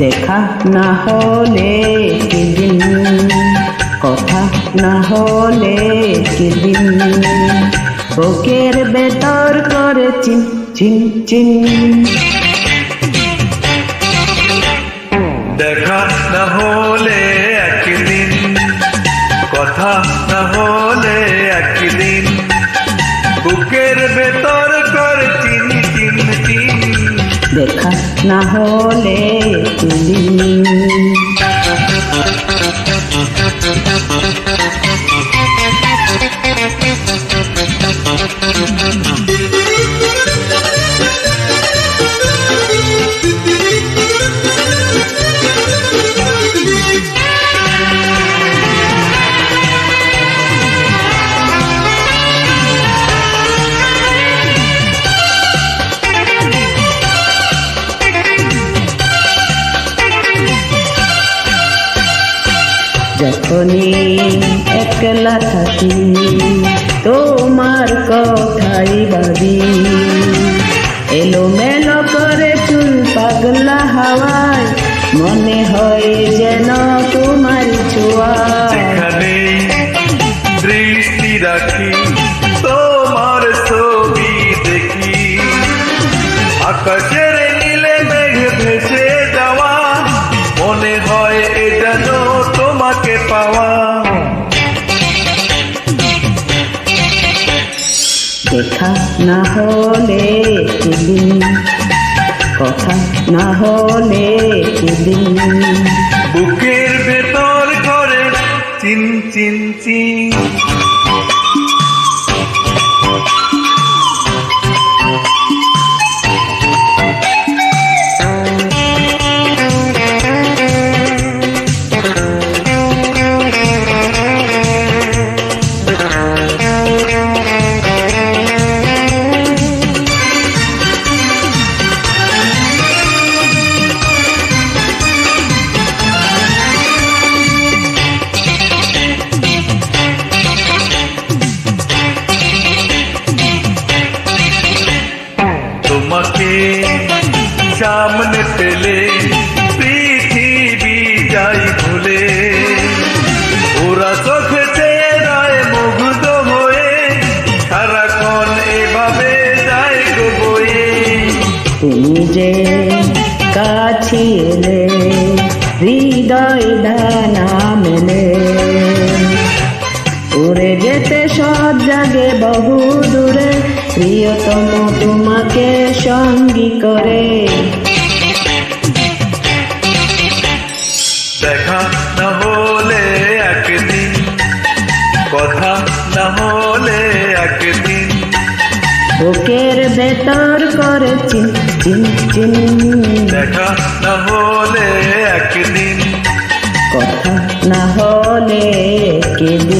দেখা না হলে কিদিন, কথা না হলে কিদিন, বুকের ভেতর করে চিন চিন চিন। দেখা না হলে একদিন, কথা না হলে একদিন, বুকের ভেতর করে চিন চিন চিন। দেখা না হলে কিদিন। যখনই একলা থাকি তোমার কথাই ভাবি, এলোমেলো করে চুল পাগলা হাওয়ায়, মনে হয় যেন তোমার ছোঁয়া। যেখানেই দৃষ্টি রাখি তোমার ছবি দেখি, আকাশের নীলে মেঘ ভেসে যাওয়া, মনে হয় এ যেন তোমাকে পাওয়া। দেখা না হলে কিদিন, কথা না হলে কিদিন, বুকের ভেতর করে চিন চিন চিন। তোমাকে সামনে পেলে পৃথিবী যাই ভুলে, ওরা চোখে চেয়ে রয় মুগ্ধ হয়ে, সারাক্ষণ এভাবে যাই গো বয়ে। তুমি যে কাছে এলে হৃদয় দানা মেলে, উড়ে যেতে সব জাগে বহু দূরে, প্রিয়তম তোমাকে সঙ্গী করে। দেখা না হলে একদিন, কথা না হলে একদিন, বুকের ভেতর করে চিন চিন চিন। দেখা না হলে একদিন, কথা না হলে কিদিন।